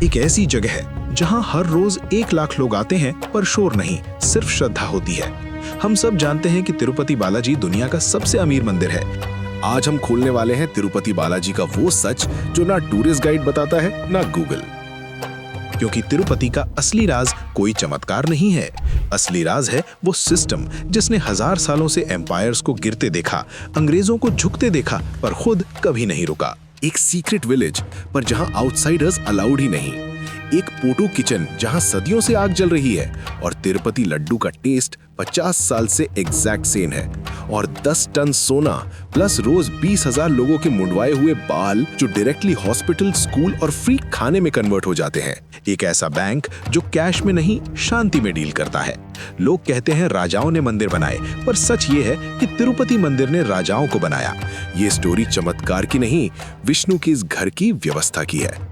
एक ऐसी जगह है जहां हर रोज 1 लाख लोग आते हैं, पर शोर नहीं, सिर्फ श्रद्धा होती है। हम सब जानते हैं कि तिरुपति बालाजी दुनिया का सबसे अमीर मंदिर है। आज हम खोलने वाले हैं तिरुपति बालाजी का वो सच जो ना टूरिस्ट गाइड बताता है ना गूगल। क्योंकि तिरुपति का असली राज कोई चमत्कार नहीं है। असली राज है वो सिस्टम जिसने 1000 सालों से एम्पायर्स को गिरते देखा, अंग्रेजों को झुकते देखा, पर खुद कभी नहीं रुका। एक सीक्रेट विलेज पर जहां आउटसाइडर्स अलाउड ही नहीं, एक पोटो किचन जहां सदियों से आग जल रही है, और तिरुपति लड्डू का टेस्ट 50 साल से एग्जैक्ट सेम है, और 10 टन सोना प्लस रोज 20,000 लोगों के मुंडवाए हुए बाल जो डायरेक्टली हॉस्पिटल, स्कूल और फ्री खाने में कन्वर्ट हो जाते हैं। एक ऐसा बैंक जो कैश में नहीं, शांति में डील करता है। लोग कहते हैं राजाओं ने मंदिर बनाए, पर सच ये है कि तिरुपति मंदिर ने राजाओं को बनाया। ये स्टोरी चमत्कार की नहीं, विष्णु के इस घर की व्यवस्था की है।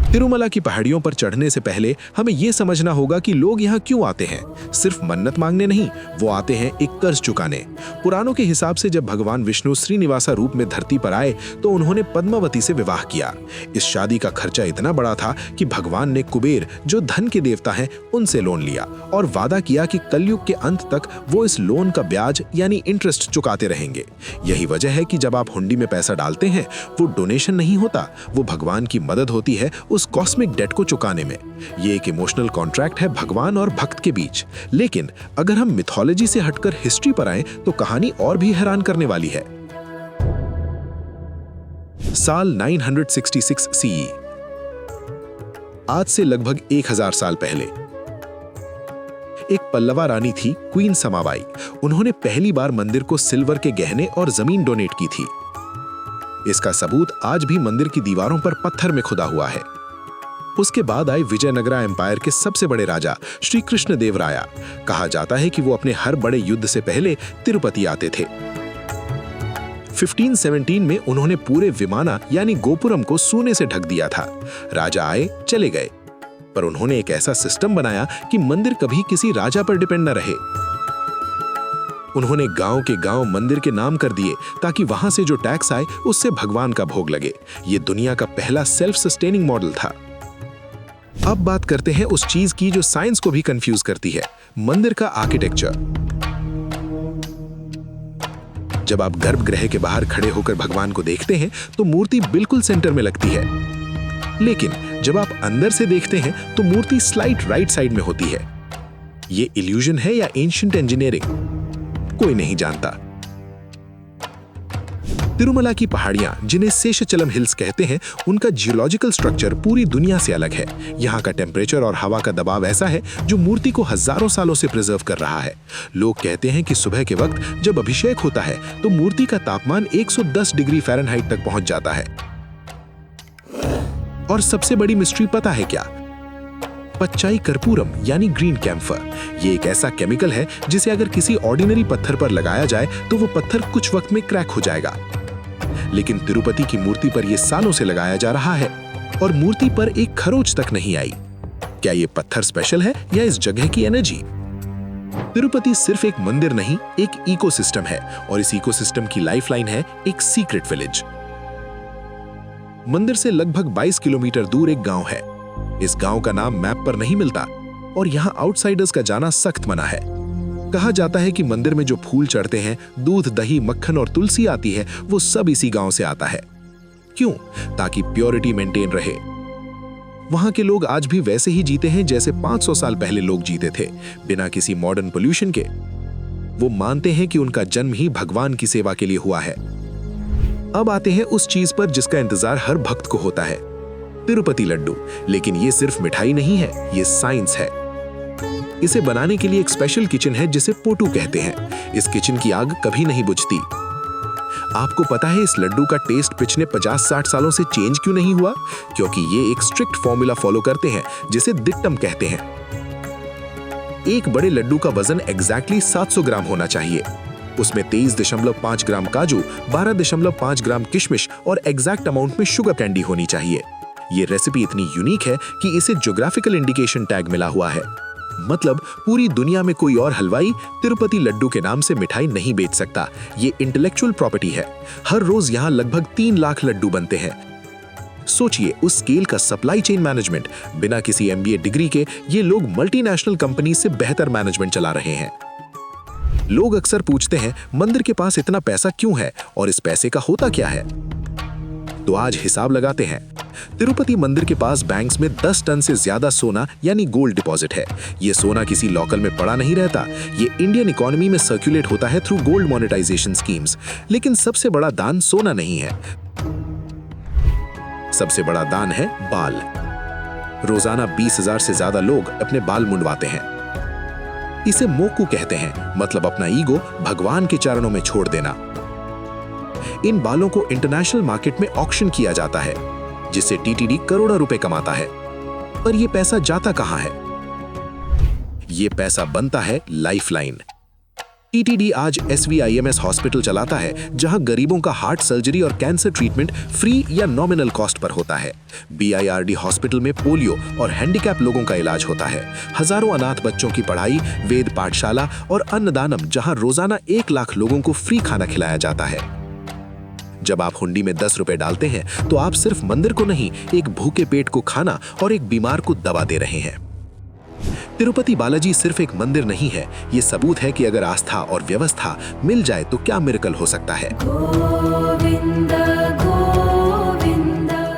तिरुमला की पहाड़ियों पर चढ़ने से पहले हमें यह समझना होगा कि लोग यहाँ क्यों आते हैं। सिर्फ मन्नत मांगने नहीं, वो आते हैं एक कर्ज चुकाने। पुराणों के हिसाब से जब भगवान विष्णु श्रीनिवासा रूप में धरती पर आए तो उन्होंने पद्मावती से विवाह किया। इस शादी का खर्चा इतना बड़ा था कि भगवान ने कुबेर, जो धन के देवता हैं, उनसे लोन लिया और वादा किया कि कलयुग के अंत तक वो इस लोन का ब्याज यानी इंटरेस्ट चुकाते रहेंगे। यही वजह है कि जब आप हुंडी में पैसा डालते हैं, वो डोनेशन नहीं होता, वो भगवान की मदद होती है उस कॉस्मिक डेट को चुकाने में। ये एक इमोशनल कॉन्ट्रैक्ट है भगवान और भक्त के बीच। लेकिन अगर हम मिथोलॉजी से हटकर हिस्ट्री पर आएं तो कहानी और भी हैरान करने वाली है। साल 966 सीई, आज से लगभग 1000 साल पहले एक पल्लवा रानी थी, क्वीन समाबाई। उन्होंने पहली बार मंदिर को सिल्वर के गहने और जमीन डोनेट की थी। इसका सबूत आज भी मंदिर की दीवारों पर पत्थर में खुदा हुआ है। उसके बाद आए विजयनगरा एम्पायर के सबसे बड़े राजा श्री कृष्ण देव राया। कहा जाता है कि वो अपने हर बड़े युद्ध से पहले तिरुपति आते थे। 1517 में उन्होंने पूरे विमाना यानी गोपुरम को सोने से ढक दिया था। राजा आए चले गए, पर उन्होंने एक ऐसा सिस्टम बनाया कि मंदिर कभी किसी राजा पर डिपेंड न रहे। उन्होंने गांव के गांव मंदिर के नाम कर दिए ताकि वहां से जो टैक्स आए उससे भगवान का भोग लगे। ये दुनिया का पहला सेल्फ सस्टेनिंग मॉडल था। अब बात करते हैं उस चीज की जो साइंस को भी कंफ्यूज करती है, मंदिर का आर्किटेक्चर। जब आप गर्भगृह के बाहर खड़े होकर भगवान को देखते हैं तो मूर्ति बिल्कुल सेंटर में लगती है, लेकिन जब आप अंदर से देखते हैं तो मूर्ति स्लाइट राइट साइड में होती है। ये इल्यूजन है या एंशिएंट इंजीनियरिंग, कोई नहीं जानता। तिरुमला की पहाड़ियां, जिन्हें शेषचलम हिल्स कहते हैं, उनका जियोलॉजिकल स्ट्रक्चर पूरी दुनिया से अलग है। यहाँ का टेम्परेचर और हवा का दबाव ऐसा है जो मूर्ति को हजारों सालों से प्रिजर्व कर रहा है। लोग कहते हैं कि सुबह के वक्त जब अभिषेक होता है तो मूर्ति का तापमान 110 डिग्री फ़ारेनहाइट तक पहुंच जाता है। और सबसे बड़ी मिस्ट्री पता है क्या? पच्चाई कर्पूरम यानी ग्रीन कैम्फर। ये एक ऐसा केमिकल है जिसे अगर किसी ऑर्डिनरी पत्थर पर लगाया जाए तो वो पत्थर कुछ वक्त में क्रैक हो जाएगा, लेकिन तिरुपति की मूर्ति पर यह सालों से लगाया जा रहा है और मूर्ति पर एक खरोच तक नहीं आई। क्या ये पत्थर स्पेशल है या इस जगह की एनर्जी? तिरुपति सिर्फ एक मंदिर नहीं, एक इकोसिस्टम है, और इस इकोसिस्टम की लाइफलाइन है एक सीक्रेट विलेज। मंदिर से लगभग 22 किलोमीटर दूर एक गांव है। इस गांव का नाम मैप पर नहीं मिलता और यहां आउटसाइडर्स का जाना सख्त मना है। कहा जाता है कि मंदिर में जो फूल चढ़ते हैं, दूध, दही, मक्खन और तुलसी आती है, वो सब इसी गांव से आता है। क्यों? ताकि प्योरिटी मेंटेन रहे। वहां के लोग आज भी वैसे ही जीते हैं जैसे 500 साल पहले लोग जीते थे, बिना किसी मॉडर्न पोल्यूशन के। वो मानते हैं कि उनका जन्म ही भगवान की सेवा के लिए हुआ है। अब आते हैं उस चीज पर जिसका इंतजार हर भक्त को होता है, तिरुपति लड्डू। लेकिन ये सिर्फ मिठाई नहीं है, ये साइंस है। इसे बनाने के लिए एक स्पेशल किचन है जिसे पोटू कहते हैं। इस किचन की आग कभी नहीं बुझती। आपको पता है इस लड्डू का टेस्ट पिछले 50-60 सालों से चेंज क्यों नहीं हुआ? क्योंकि ये एक स्ट्रिक्ट फॉर्मूला फॉलो करते हैं जिसे दिट्टम कहते हैं। एक बड़े लड्डू का वजन एग्जैक्टली 700 ग्राम होना चाहिए। उसमें 23.5 ग्राम काजू, 12.5 ग्राम किशमिश और एग्जैक्ट अमाउंट में शुगर कैंडी होनी चाहिए। ये रेसिपी इतनी यूनिक है कि इसे ज्योग्राफिकल इंडिकेशन टैग मिला हुआ है। मतलब पूरी दुनिया में कोई और हलवाई तिरुपति लड्डू के नाम से मिठाई नहीं बेच सकता। ये इंटेलेक्चुअल प्रॉपर्टी है। हर रोज यहाँ लगभग 3 लाख लड्डू बनते हैं। सोचिए उस स्केल का सप्लाई चेन मैनेजमेंट। बिना किसी MBA डिग्री के ये लोग मल्टीनेशनल कंपनी से बेहतर मैनेजमेंट चला रहे हैं। लोग अक्सर पूछते हैं मंदिर के पास इतना पैसा क्यों है और इस पैसे का होता क्या है। तो आज हिसाब लगाते हैं। तिरुपति मंदिर के पास बैंक्स में 10 टन से ज्यादा सोना यानी गोल्ड डिपॉजिट है। ये सोना किसी लॉकर में पड़ा नहीं रहता, ये इंडियन इकोनॉमी में सर्कुलेट होता है थ्रू गोल्ड मोनेटाइजेशन स्कीम्स। लेकिन सबसे बड़ा दान सोना नहीं है, सबसे बड़ा दान है बाल। रोजाना 20,000 से ज्यादा लोग अपने बाल मुंडवाते हैं। इसे मोकू कहते हैं, मतलब अपना ईगो भगवान के चरणों में छोड़ देना। इन बालों को इंटरनेशनल मार्केट में ऑक्शन किया जाता है, जिससे TTD करोड़ों रुपए कमाता है। पर यह पैसा जाता कहां है? यह पैसा बनता है लाइफलाइन। TTD आज SVIMS हॉस्पिटल चलाता है, जहां गरीबों का हार्ट सर्जरी और कैंसर ट्रीटमेंट फ्री या नॉमिनल कॉस्ट पर होता है। BIRD हॉस्पिटल में पोलियो और हैंडीकैप लोगों का इलाज होता है। हजारों अनाथ बच्चों की पढ़ाई, वेद पाठशाला और अन्नदानम, जहां रोजाना 1 लाख लोगों को फ्री खाना खिलाया जाता है। जब आप हुंडी में 10 रुपए डालते हैं तो आप सिर्फ मंदिर को नहीं, एक भूखे पेट को खाना और एक बीमार को दवा दे रहे हैं। तिरुपति बालाजी सिर्फ एक मंदिर नहीं है, ये सबूत है कि अगर आस्था और व्यवस्था मिल जाए तो क्या मिरेकल हो सकता है।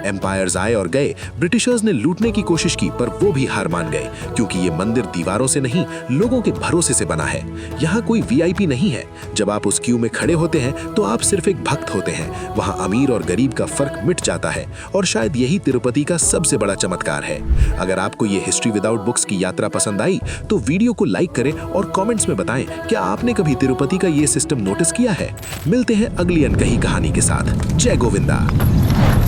एम्पायर्स आए और गए, ब्रिटिशर्स ने लूटने की कोशिश की, पर वो भी हार मान गए, क्योंकि ये मंदिर दीवारों से नहीं, लोगों के भरोसे से बना है। यहाँ कोई VIP नहीं है। जब आप उस क्यू में खड़े होते हैं तो आप सिर्फ एक भक्त होते हैं। वहाँ अमीर और गरीब का फर्क मिट जाता है, और शायद यही तिरुपति का सबसे बड़ा चमत्कार है। अगर आपको ये हिस्ट्री विदाउट बुक्स की यात्रा पसंद आई तो वीडियो को लाइक करें और कॉमेंट्स में बताएं, क्या आपने कभी तिरुपति का ये सिस्टम नोटिस किया है। मिलते हैं अगली अनकही कहानी के साथ। जय गोविंदा।